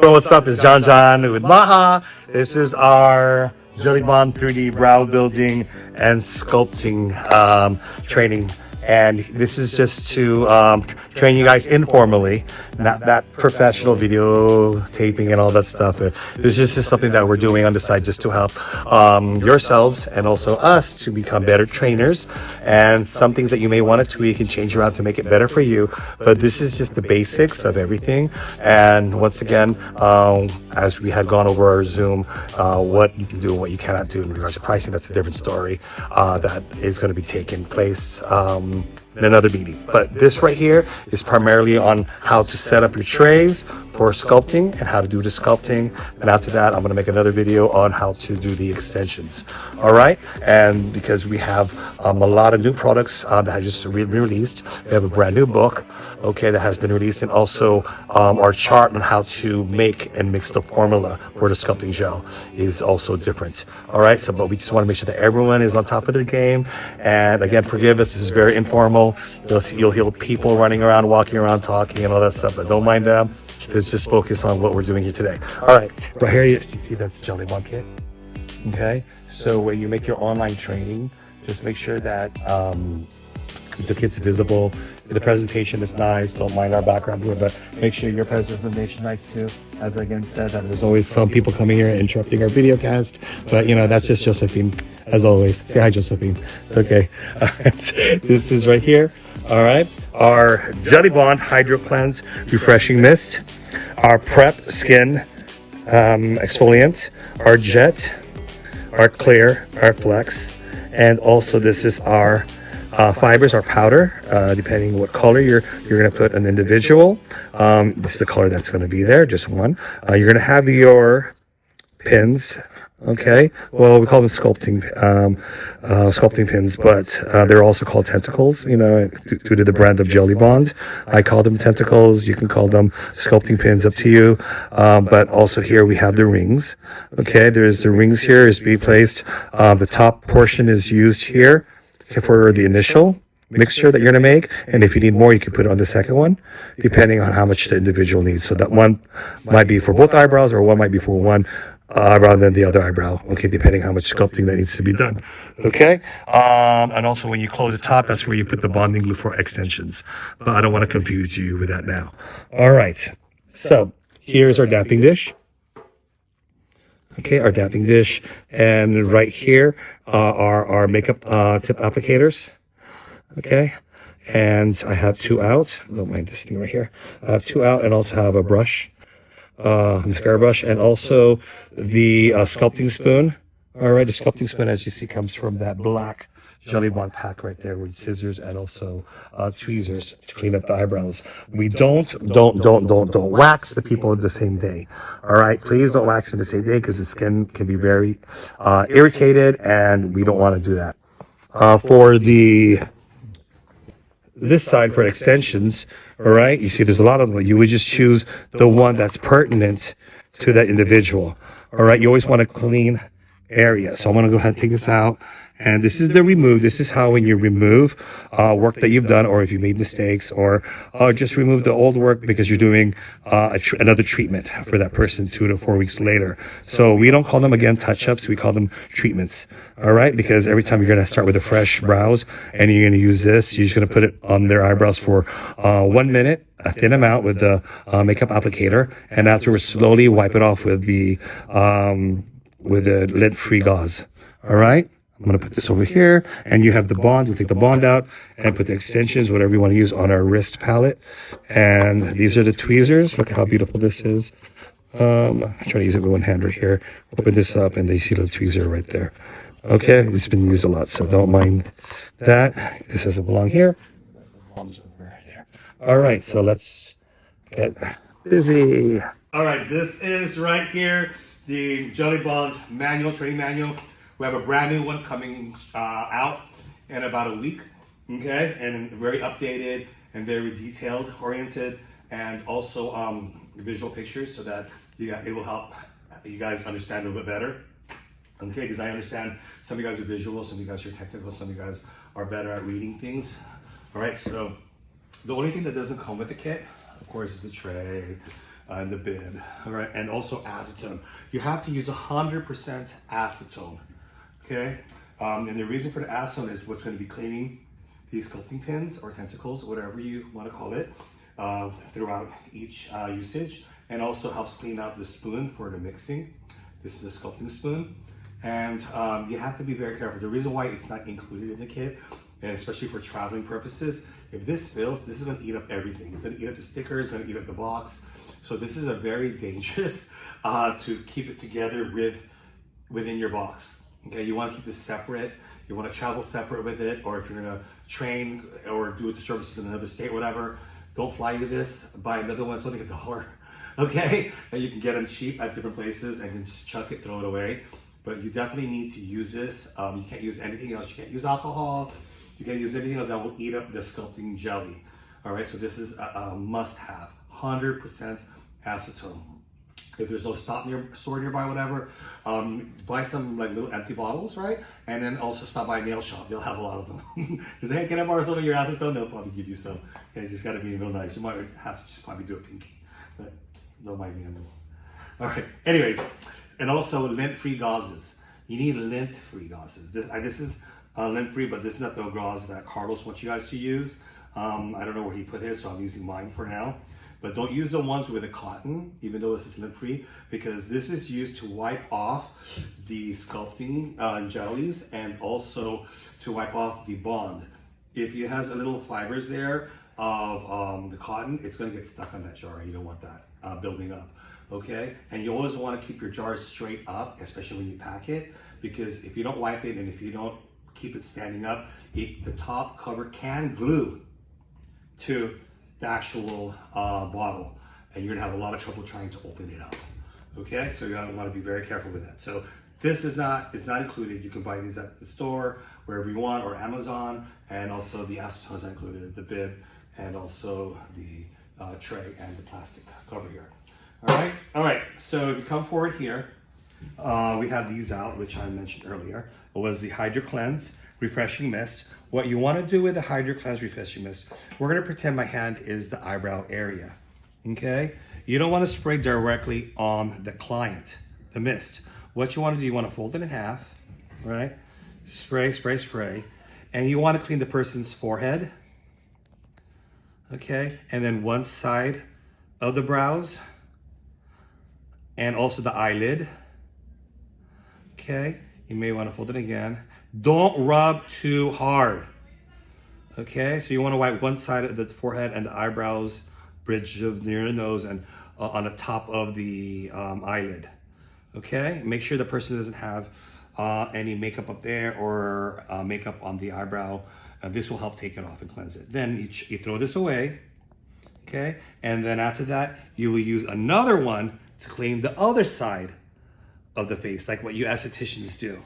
Well, what's up? It's John with Maha. This is our Jelly Bond 3D brow building and sculpting training. And this is just to train you guys informally, not that professional video taping and all that stuff. This is just something that we're doing on the side just to help yourselves and also us to become better trainers. And some things that you may want to tweak and change around to make it better for you. But this is just the basics of everything. And once again, as we had gone over our Zoom, what you can do and what you cannot do in regards to pricing, that's a different story that is going to be taking place in another meeting. But this right here is primarily on how to set up your trays for sculpting and how to do the sculpting. And after that, I'm going to make another video on how to do the extensions. All right. And because we have a lot of new products that have just been released, we have a brand new book, okay, that has been released, and also our chart on how to make and mix the formula for the sculpting gel is also different. All right. So, but we just want to make sure that everyone is on top of their game. And again, forgive us. This is very informal. You'll hear people running around, walking around, talking and all that stuff, but don't mind them. Let's just focus on what we're doing here today. All right, right here, you see that's Jelly Bond kit. Okay, so when you make your online training, just make sure that the kit's visible. The presentation is nice. Don't mind our background here, but make sure your presentation is nice too. As I again said, that there's always some people coming here interrupting our video cast, but you know, that's just Josephine, as always. Say hi, Josephine. Okay, all right. This is right here. All right, our Jelly Bond Hydro Cleanse Refreshing Mist, our Prep Skin Exfoliant, our Jet, our Clear, our Flex, and also this is our fibers, our powder, depending what color you're going to put an individual. This is the color that's going to be there, just one. You're going to have your pins. Okay, well, we call them sculpting pins, but they're also called tentacles, you know, due to the brand of Jelly Bond. I call them tentacles. You can call them sculpting pins, up to you. But also here we have the rings. Okay, there's the rings here is being placed. The top portion is used here for the initial mixture that you're going to make, and if you need more, you can put it on the second one, depending on how much the individual needs. So that one might be for both eyebrows, or one might be for one eyebrow than the other eyebrow, okay, depending how much sculpting that needs to be done. Okay, and also when you close the top, that's where you put the bonding glue for extensions, but I don't want to confuse you with that now. All right, so here's our damping dish. Okay, our damping dish, and right here are our makeup tip applicators. Okay, and I have two out. Don't mind this thing right here. I have two out, and also have a brush, mascara brush, and also the sculpting spoon. All right, the sculpting spoon, as you see, comes from that black Jelly Bond pack right there with scissors and also tweezers to clean up the eyebrows. We don't wax the people the same day. All right, please don't wax them the same day because the skin can be very irritated, and we don't want to do that. For this side, for extensions, all right, you see there's a lot of them. You would just choose the one that's pertinent to that individual. All right, you always want a clean area. So I'm going to go ahead and take this out. And this is the remove. This is how when you remove work that you've done, or if you made mistakes, or just remove the old work because you're doing another treatment for that person 2 to 4 weeks later. So we don't call them, again, touch-ups. We call them treatments. All right? Because every time you're going to start with a fresh brows and you're going to use this, you're just going to put it on their eyebrows for 1 minute, a thin amount with the makeup applicator, and afterwards slowly wipe it off with the lid-free gauze. All right? I'm going to put this over here, and you have the bond. We'll take the bond out and put the extensions, whatever you want to use, on our wrist palette. And these are the tweezers. Look how beautiful this is. I'm trying to use it with one hand right here. Open this up, and they see the tweezer right there. Okay, it's been used a lot, so don't mind that. This doesn't belong here. All right, so let's get busy. All right, this is right here, the Jelly Bond manual, training manual. We have a brand new one coming out in about a week, okay? And very updated and very detailed oriented, and also visual pictures so that it will help you guys understand a little bit better. Okay, because I understand some of you guys are visual, some of you guys are technical, some of you guys are better at reading things. All right, so the only thing that doesn't come with the kit, of course, is the tray. and the bib, all right? And also acetone. You have to use 100% acetone, okay? And the reason for the acetone is what's going to be cleaning these sculpting pins or tentacles, whatever you want to call it, throughout each usage, and also helps clean out the spoon for the mixing. This is a sculpting spoon, and you have to be very careful. The reason why it's not included in the kit, and especially for traveling purposes, if this spills, this is going to eat up everything. It's going to eat up the stickers, it's going to eat up the box. So this is a very dangerous to keep it together within your box. Okay, you want to keep this separate. You want to travel separate with it, or if you're going to train or do the services in another state, whatever, don't fly with this. Buy another one. It's only $1. Okay, and you can get them cheap at different places and then just chuck it, throw it away. But you definitely need to use this. You can't use anything else. You can't use alcohol. You can't use anything else that will eat up the sculpting jelly. All right, so this is a must-have. 100% acetone. If there's no store nearby, whatever, buy some like little empty bottles, right? And then also stop by a nail shop. They'll have a lot of them. Just, hey, can I borrow some of your acetone? They'll probably give you some. Okay, you just gotta be real nice. You might have to just probably do a pinky, but don't mind me. All right, anyways, and also lint-free gauzes. You need lint-free gauzes. This is lint-free, but this is not the gauze that Carlos wants you guys to use. I don't know where he put his, so I'm using mine for now. But don't use the ones with the cotton, even though this is lint-free, because this is used to wipe off the sculpting jellies and also to wipe off the bond. If it has a little fibers there of the cotton, it's gonna get stuck on that jar. You don't want that building up, okay? And you always wanna keep your jars straight up, especially when you pack it, because if you don't wipe it and if you don't keep it standing up, the top cover can glue to the actual bottle, and you're gonna have a lot of trouble trying to open it up. Okay, so you want to be very careful with that. So this is not included. You can buy these at the store, wherever you want, or Amazon, and also the acetone is included, the bib, and also the tray and the plastic cover here. All right. So if you come forward here, we have these out, which I mentioned earlier. It was the Hydro Cleanse Refreshing Mist. What you want to do with the Hydro Cleanse Refreshing Mist, we're going to pretend my hand is the eyebrow area, okay? You don't want to spray directly on the client, the mist. What you want to do, you want to fold it in half, right? Spray, spray, spray. And you want to clean the person's forehead, okay? And then one side of the brows, and also the eyelid, okay? You may want to fold it again. Don't rub too hard, okay? So you want to wipe one side of the forehead and the eyebrows, bridge of near the nose, and on the top of the eyelid, okay? Make sure the person doesn't have any makeup up there or makeup on the eyebrow. This will help take it off and cleanse it. Then you throw this away, okay? And then after that, you will use another one to clean the other side of the face, like what you estheticians do.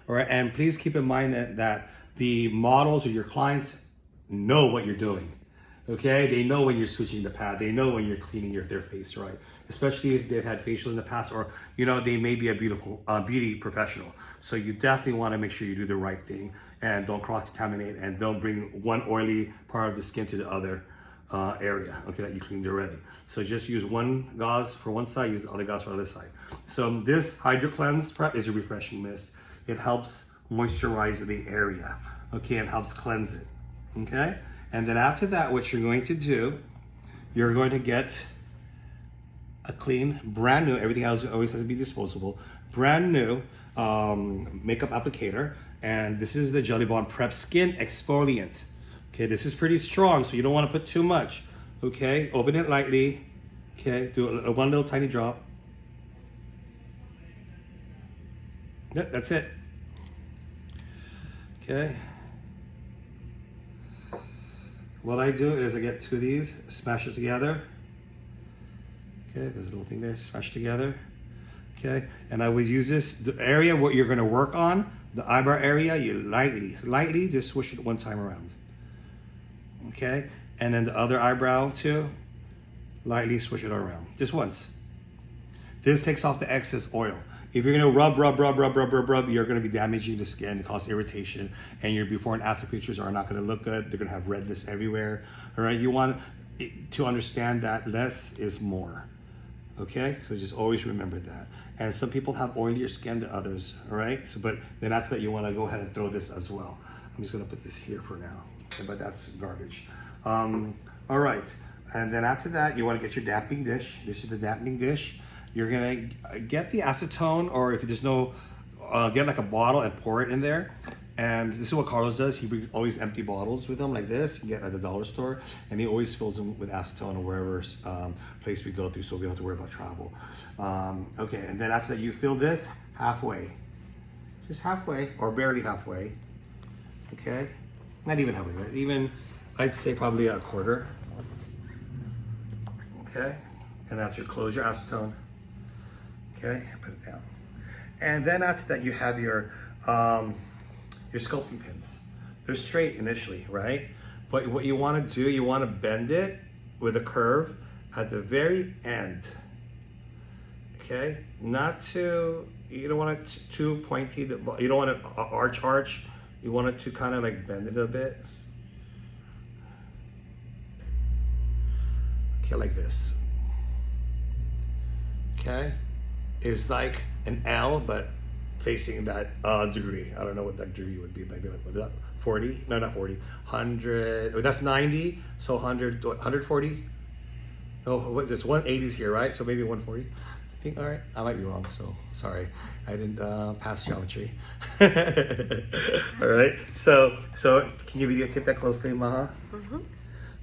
All right, and please keep in mind that the models or your clients know what you're doing, okay? They know when you're switching the pad. They know when you're cleaning their face, right? Especially if they've had facials in the past, or, you know, they may be a beauty professional. So you definitely wanna make sure you do the right thing and don't cross-contaminate and don't bring one oily part of the skin to the other area, okay, that you cleaned already. So just use one gauze for one side, use the other gauze for the other side. So this Hydro Cleanse Prep is a refreshing mist. It helps moisturize the area, okay, and helps cleanse it, okay? And then after that, what you're going to do, you're going to get a clean, brand new, everything else always has to be disposable, brand new makeup applicator, and this is the Jelly Bond Prep Skin Exfoliant. Okay, this is pretty strong, so you don't want to put too much, okay? Open it lightly, okay? Do one little tiny drop. Yep, that's it. Okay. What I do is I get two of these, smash it together. Okay, there's a little thing there, smash together. Okay, and I would use this, the area what you're gonna work on, the eyebrow area, you lightly just swish it one time around. Okay, and then the other eyebrow too, lightly swish it around, just once. This takes off the excess oil. If you're gonna rub, you're gonna be damaging the skin, cause irritation, and your before and after pictures are not gonna look good. They're gonna have redness everywhere, all right? You want to understand that less is more, Okay, so just always remember that. And some people have oilier skin than others, all right? So, but then after that, you want to go ahead and throw this as well. I'm just gonna put this here for now, okay, but that's garbage. All right, and then after that, you want to get your damping dish. This is the damping dish. You're gonna get the acetone, or if there's no, get like a bottle and pour it in there. And this is what Carlos does. He brings always empty bottles with him like this. You get at the dollar store, and he always fills them with acetone or wherever place we go through, so we don't have to worry about travel. Okay, and then after that, you fill this halfway, just halfway or barely halfway. Okay, not even halfway. Even I'd say probably a quarter. Okay, and that's your close your acetone. Okay, put it down, and then after that, you have your sculpting pins. They're straight initially, right? But what you want to do, you want to bend it with a curve at the very end. Okay, not too, you don't want it too pointy, you don't want it arch. You want it to kind of like bend it a bit. Okay, like this. Okay, it's like an L, but facing that degree. I don't know what that degree would be, maybe like, what is that, 40? No, not 40, 100, that's 90, so 100, 140? No, what, this 180's here, right? So maybe 140, I think, all right, I might be wrong, so sorry. I didn't pass geometry. All right, so can you videotape that closely, Maha? Mm-hmm.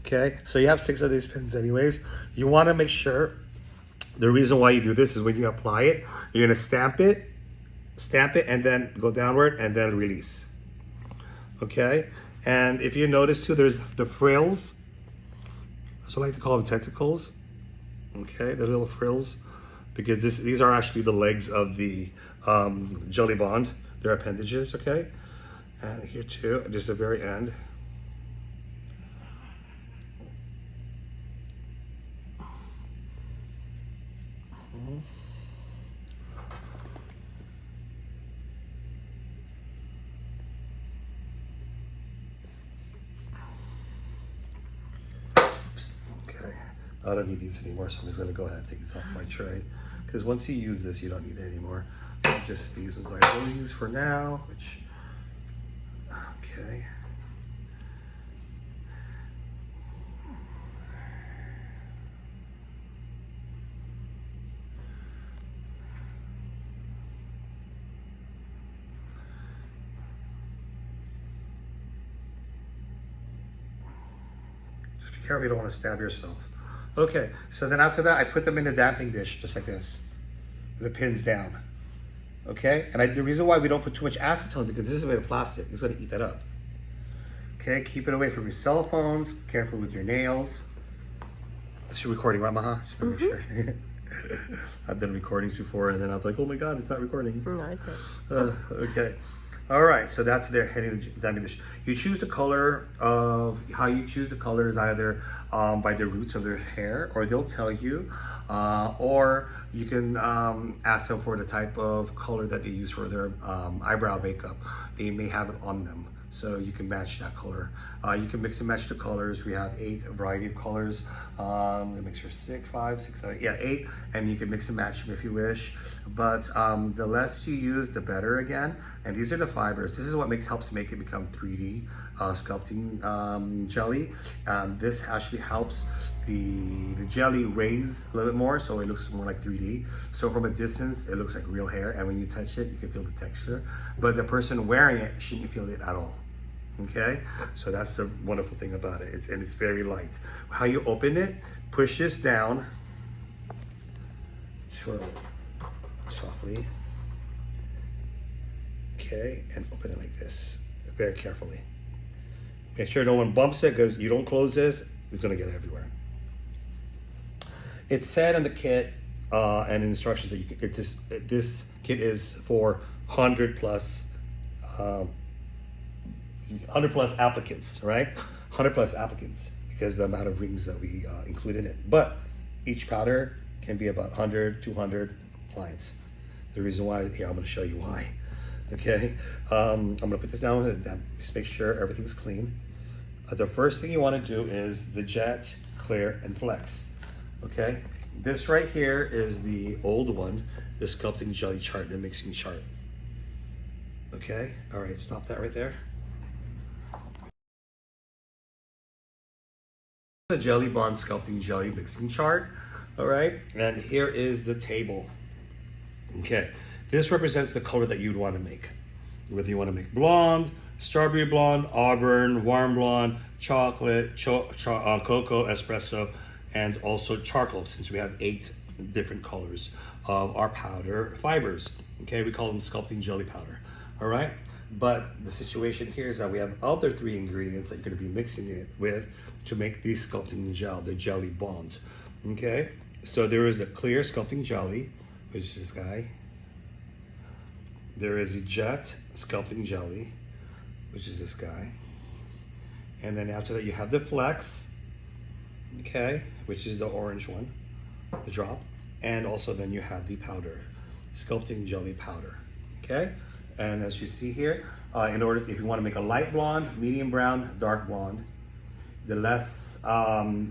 Okay, so you have 6 of these pins anyways. You wanna make sure, the reason why you do this is when you apply it, you're gonna stamp it, and then go downward and then release. Okay, and if you notice too, there's the frills. So I like to call them tentacles. Okay, the little frills, because these are actually the legs of the jelly bond. They're appendages. Okay, and here too, just the very end. I don't need these anymore, so I'm just gonna go ahead and take these off my tray. Because once you use this, you don't need it anymore. Just these ones I will use for now, which, okay. Just be careful you don't want to stab yourself. Okay, so then after that, I put them in the damping dish, just like this, with the pins down. Okay, and the reason why we don't put too much acetone, because this is made of plastic, it's gonna eat that up. Okay, keep it away from your cell phones, careful with your nails. It's your recording, right, Maha? Just make sure. I've done recordings before, and then I'm like, oh my God, it's not recording. No, it's okay. All right, so that's their heading damping dish. You choose the color of, how you choose the color is either by the roots of their hair, or they'll tell you, or you can ask them for the type of color that they use for their eyebrow makeup. They may have it on them, so you can match that color. You can mix and match the colors. We have 8 variety of colors. That makes your 6, 5, 6, 7, yeah, 8, and you can mix and match them if you wish. But the less you use, the better again. And these are the fibers. This is what helps make it become 3D sculpting jelly. This actually helps the jelly raise a little bit more, so it looks more like 3D. So from a distance, it looks like real hair, and when you touch it, you can feel the texture. But the person wearing it shouldn't feel it at all. Okay, so that's the wonderful thing about it. And it's very light. How you open it, push this down softly. Okay, and open it like this, very carefully. Make sure no one bumps it, because you don't close this, it's gonna get everywhere. It said in the kit and instructions that this kit is for 100 plus applicants, right? 100 plus applicants, because the amount of rings that we include in it. But each powder can be about 100, 200 clients. The reason why, here, I'm gonna show you why. Okay, I'm gonna put this down and just make sure everything's clean. The first thing you wanna do is the jet, clear, and flex. Okay, This right here is the old one, the sculpting jelly chart, the mixing chart. Okay, all right, stop that right there. The Jelly Bond Sculpting Jelly Mixing Chart, all right? And here is the table. Okay, this represents the color that you'd want to make. Whether you want to make blonde, strawberry blonde, auburn, warm blonde, chocolate, cocoa, espresso, and also charcoal, since we have 8 different colors of our powder fibers. Okay, we call them sculpting jelly powder, all right? But the situation here is that we have other 3 ingredients that you're going to be mixing it with to make the sculpting gel, the jelly bond. Okay, so there is a clear sculpting jelly, which is this guy. There is a jet sculpting jelly, which is this guy. And then after that you have the flex, okay, which is the orange one, the drop. And also then you have the powder, sculpting jelly powder, okay? And as you see here, if you want to make a light blonde, medium brown, dark blonde, the less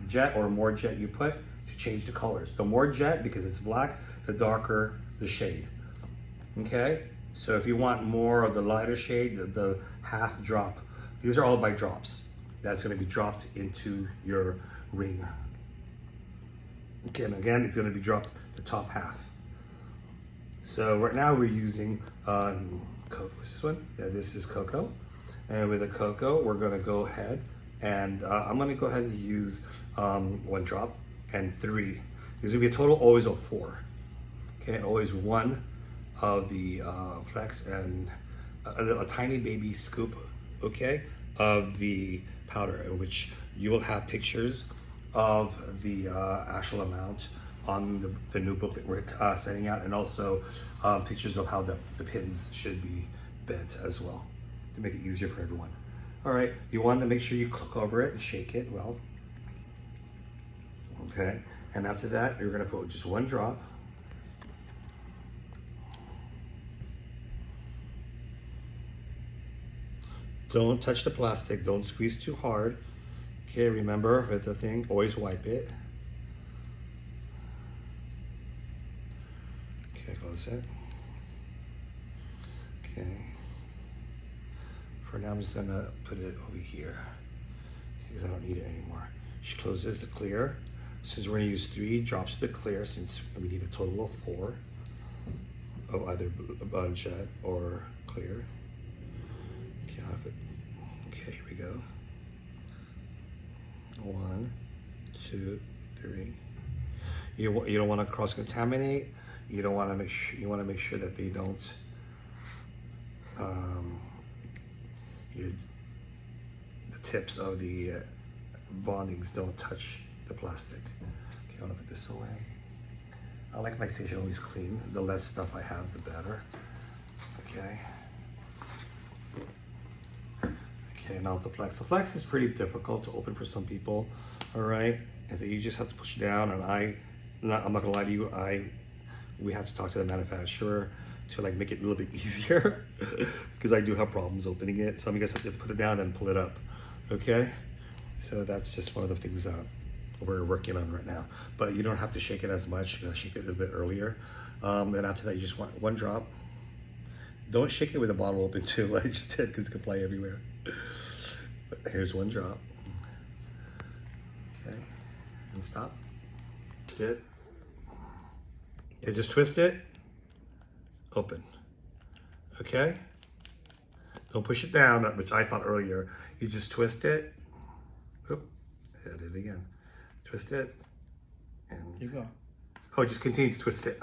jet or more jet you put to change the colors. The more jet, because it's black, the darker the shade, okay? So if you want more of the lighter shade, the half drop, these are all by drops. That's going to be dropped into your ring. Okay, and again, it's going to be dropped the top half. So right now we're using, what's this one? Yeah, this is cocoa. And with the cocoa, we're going to go ahead and I'm going to go ahead and use 1 drop and 3. There's going to be a total always of 4. Okay, and always 1 of the flex and a tiny baby scoop, okay, of the powder, in which you will have pictures of the actual amount on the new booklet we're sending out, and also pictures of how the pins should be bent as well to make it easier for everyone. All right, you want to make sure you cook over it and shake it well. Okay, and after that, you're gonna put just 1 drop. Don't touch the plastic, don't squeeze too hard. Okay, remember with the thing, always wipe it. Okay, close it. Okay. For now, I'm just gonna put it over here because I don't need it anymore. She closes the clear. Since we're gonna use 3 drops of the clear, since we need a total of 4 of either jet or clear. Okay, here we go. 1, 2, 3. You don't want to cross contaminate. You don't want to make sure. You want to make sure that they don't. The tips of the bondings don't touch the plastic. Okay, I want to put this away. I like my station always clean. The less stuff I have, the better. Okay. Okay, now the flex. The flex is pretty difficult to open for some people, all right? And so you just have to push it down, and I'm not gonna lie to you, we have to talk to the manufacturer to like make it a little bit easier because I do have problems opening it. So I guess I have to put it down and pull it up, okay? So that's just one of the things that we're working on right now. But you don't have to shake it as much. You gotta shake it a little bit earlier. Then after that, you just want 1 drop. Don't shake it with the bottle open too, like I just did, because it can fly everywhere. But here's 1 drop. Okay, and stop. Twist it. Okay, just twist it. Open. Okay? Don't push it down, which I thought earlier. You just twist it. Oop, I did it again. Twist it. And you go. Oh, just continue to twist it.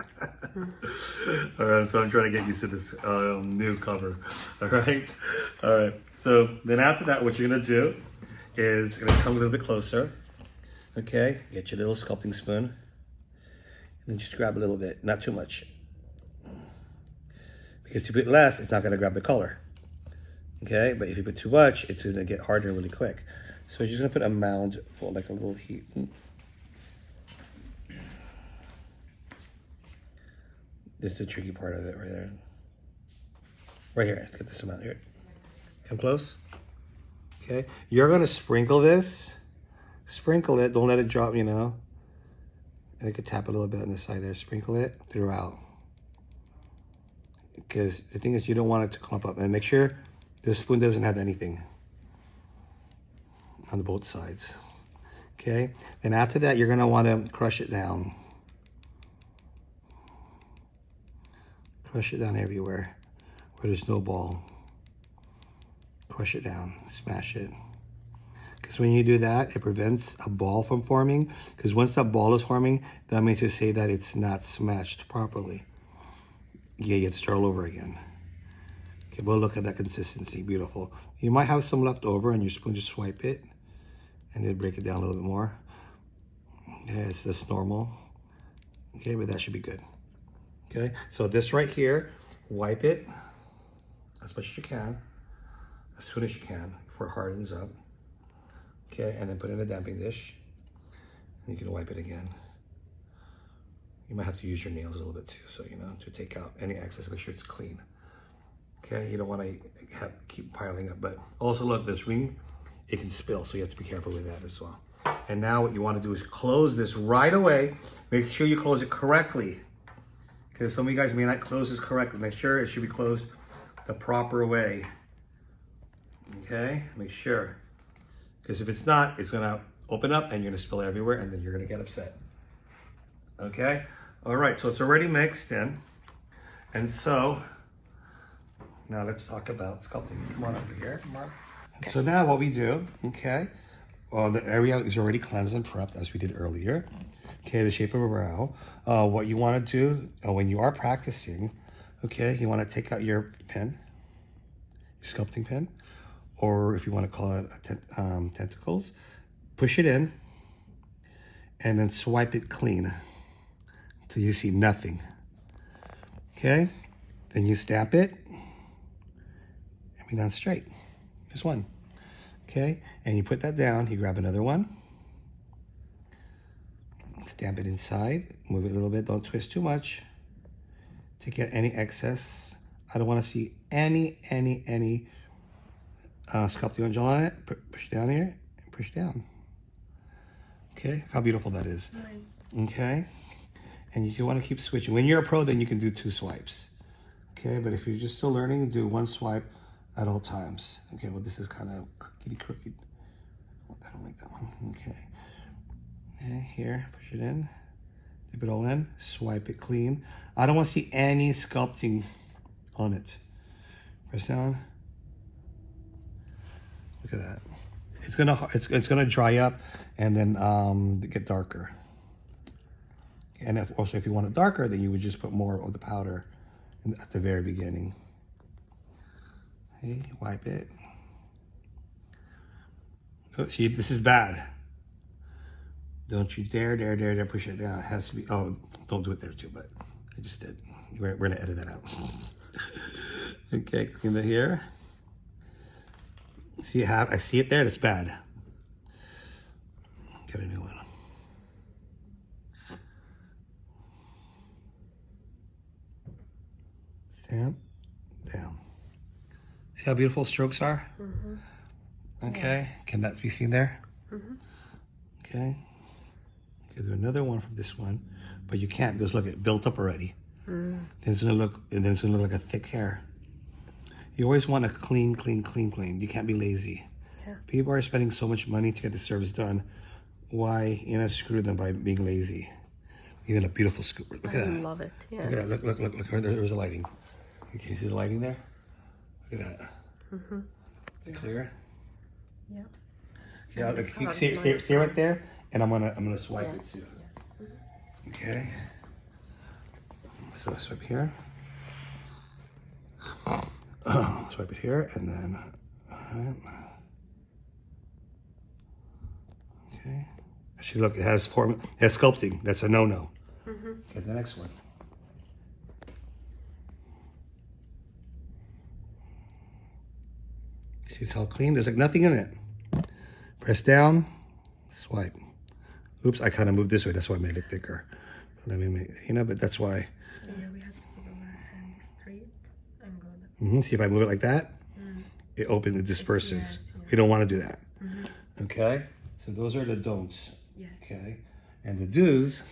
All right, so I'm trying to get used to this new cover. All right, all right. So then after that, what you're gonna do is you're gonna come a little bit closer. Okay, get your little sculpting spoon, and then just grab a little bit, not too much, because if you put less, it's not gonna grab the color. Okay, but if you put too much, it's gonna get harder really quick. So you're just gonna put a mound for like a little heat. This is the tricky part of it right there. Right here, let's get this amount here. Come close. Okay, you're gonna sprinkle this. Sprinkle it, don't let it drop, you know. And you could tap it a little bit on the side there, sprinkle it throughout. Because the thing is, you don't want it to clump up. And make sure the spoon doesn't have anything on both sides. Okay, then after that, you're gonna want to crush it down. Crush it down everywhere where there's no ball. Crush it down, smash it. Because when you do that, it prevents a ball from forming. Because once that ball is forming, that means to say that it's not smashed properly. Yeah, you have to start all over again. Okay, well, look at that consistency, beautiful. You might have some left over and your spoon, just swipe it and then break it down a little bit more. Okay, it's just normal. Okay, but that should be good. Okay, so this right here, wipe it as much as you can, as soon as you can, before it hardens up. Okay, and then put it in a damping dish. And you can wipe it again. You might have to use your nails a little bit too, so you know, to take out any excess, make sure it's clean. Okay, you don't want to keep piling up, but also look, this ring, it can spill, so you have to be careful with that as well. And now what you want to do is close this right away. Make sure you close it correctly, because some of you guys may not close this correctly. Make sure it should be closed the proper way. Okay, make sure, because if it's not, it's gonna open up and you're gonna spill everywhere, and then you're gonna get upset. Okay, all right, so it's already mixed in, and so now let's talk about sculpting. Come on over here, Mark. Okay. So now what we do, okay, well, the area is already cleansed and prepped as we did earlier. Okay, the shape of a brow. What you want to do when you are practicing, okay, you want to take out your pen, your sculpting pen, or if you want to call it tentacles, push it in, and then swipe it clean until you see nothing. Okay, then you stamp it, and be down straight. Just one. Okay, and you put that down, you grab another one, stamp it inside, move it a little bit, don't twist too much to get any excess. I don't want to see any sculpting on JHON on it. Push down here and push down. Okay, how beautiful that is. Nice. Okay, and you want to keep switching. When you're a pro, then you can do 2 swipes. Okay, but if you're just still learning, do 1 swipe at all times. Okay, well, this is kind of crooked. I don't like that one. Okay. And here, push it in, dip it all in, swipe it clean. I don't want to see any sculpting on it. Press down. Look at that. It's gonna dry up and then get darker. And if you want it darker, then you would just put more of the powder at the very beginning. Okay, wipe it. Oh, see, this is bad. Don't you dare push it down. It has to be, oh, don't do it there too, but I just did. We're gonna edit that out. Okay, clean it here. See how, I see it there, that's bad. Get a new one. Stamp, down. See how beautiful strokes are? Mm-hmm. Okay, can that be seen there? Mm-hmm. Okay. You can do another one from this one, but you can't because look, it built up already. Mm. Then it's gonna look like a thick hair. You always want to clean. You can't be lazy. Yeah. People are spending so much money to get the service done. Why, screw them by being lazy? Even a beautiful scooper. Look at that. I love it. Yeah. Look at that. Look. There's the lighting. Can you see the lighting there? Look at that. Mm-hmm. Is it clear? Yeah. Yeah. Look, you see right there, and I'm gonna swipe it too. Yeah. Mm-hmm. Okay. So I swipe here. Swipe it here, and then. Okay. Actually, look, it has sculpting. That's a no-no. Mm-hmm. Okay, the next one. See, it's all clean. There's like nothing in it. Press down, swipe. Oops, I kind of moved this way. That's why I made it thicker. But let me make, but that's why. So here we have to keep our hands straight and go. Mm-hmm. See, if I move it like that, it opens, it disperses. Yes. We don't want to do that. Mm-hmm. Okay? So those are the don'ts. Yes. Okay? And the do's,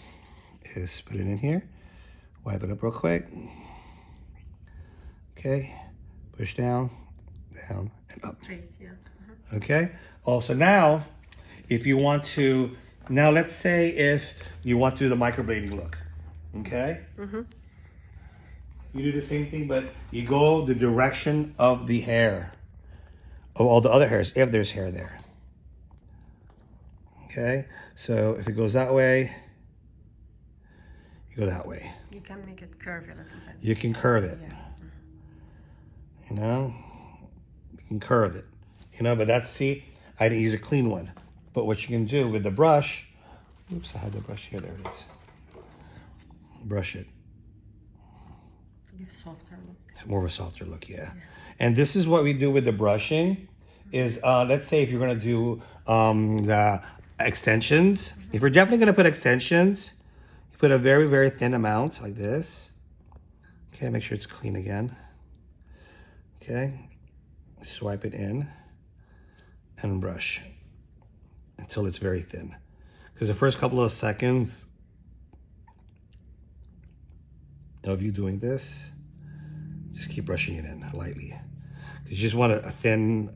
is put it in here, wipe it up real quick. Okay, push down, down, and up. Straight, yeah. Okay, also now, if you want to, now let's say if you want to do the microblading look, okay? You do the same thing, but you go the direction of the hair, of all the other hairs, if there's hair there. Okay, so if it goes that way, you go that way. You can make it curvy a little bit. You can curve it. Yeah. You know, you can curve it. You know, but that's, see, I didn't use a clean one. But what you can do with the brush, oops, I had the brush here, there it is. Brush it. Give softer look. It's more of a softer look, yeah. And this is what we do with the brushing, is let's say if you're gonna do the extensions, if you're definitely gonna put extensions, you put a very, very thin amount like this. Okay, make sure it's clean again. Okay, swipe it in and brush until it's very thin. Because the first couple of seconds of you doing this, just keep brushing it in lightly. You just want a thin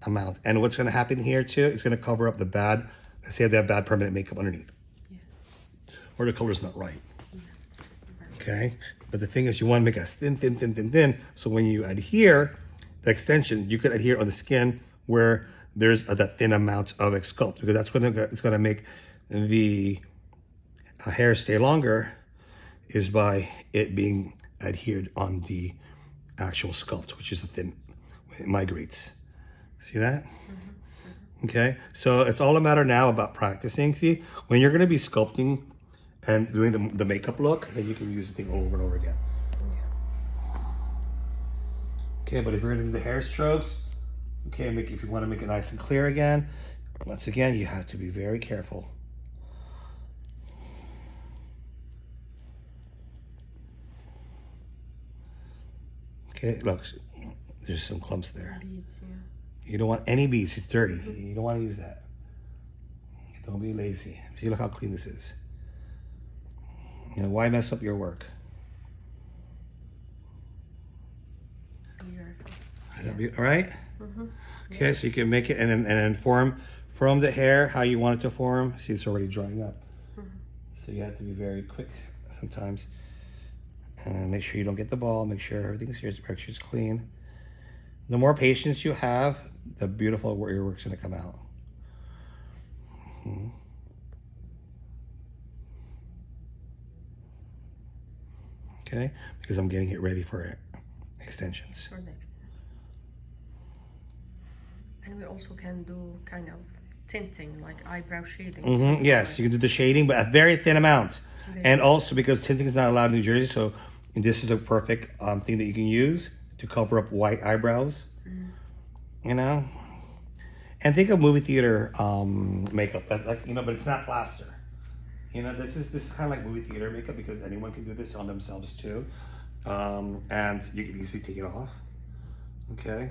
amount. And what's gonna happen here too, it's gonna cover up the bad, let's say they have bad permanent makeup underneath. Or the color's not right. Okay? But the thing is, you want to make a thin, so when you adhere the extension, you could adhere on the skin where there's that thin amount of sculpt, because that's it's gonna make the hair stay longer, is by it being adhered on the actual sculpt, which is the thin, it migrates. See that? Okay, so it's all a matter now about practicing. See, when you're gonna be sculpting and doing the makeup look, then you can use the thing over and over again. Okay, but if you're gonna do the hair strokes, okay, if you wanna make it nice and clear again, once again, you have to be very careful. Okay, look, there's some clumps there. Beads, yeah. You don't want any beads, it's dirty. You don't wanna use that. Don't be lazy. See, look how clean this is. You know, why mess up your work? All right? Okay, so you can make it and then form from the hair how you want it to form. See, it's already drying up. So you have to be very quick sometimes. And make sure you don't get the ball. Make sure everything's here. Make sure it's clean. The more patience you have, the beautiful your work's gonna come out. Okay, because I'm getting it ready for extensions. For next. And we also can do kind of tinting, like eyebrow shading. Yes, you can do the shading, but a very thin amount. And also because tinting is not allowed in New Jersey, so this is a perfect thing that you can use to cover up white eyebrows. You know, and think of movie theater makeup. That's like, you know, but it's not plaster. You know, this is kind of like movie theater makeup, because anyone can do this on themselves too, and you can easily take it off. Okay.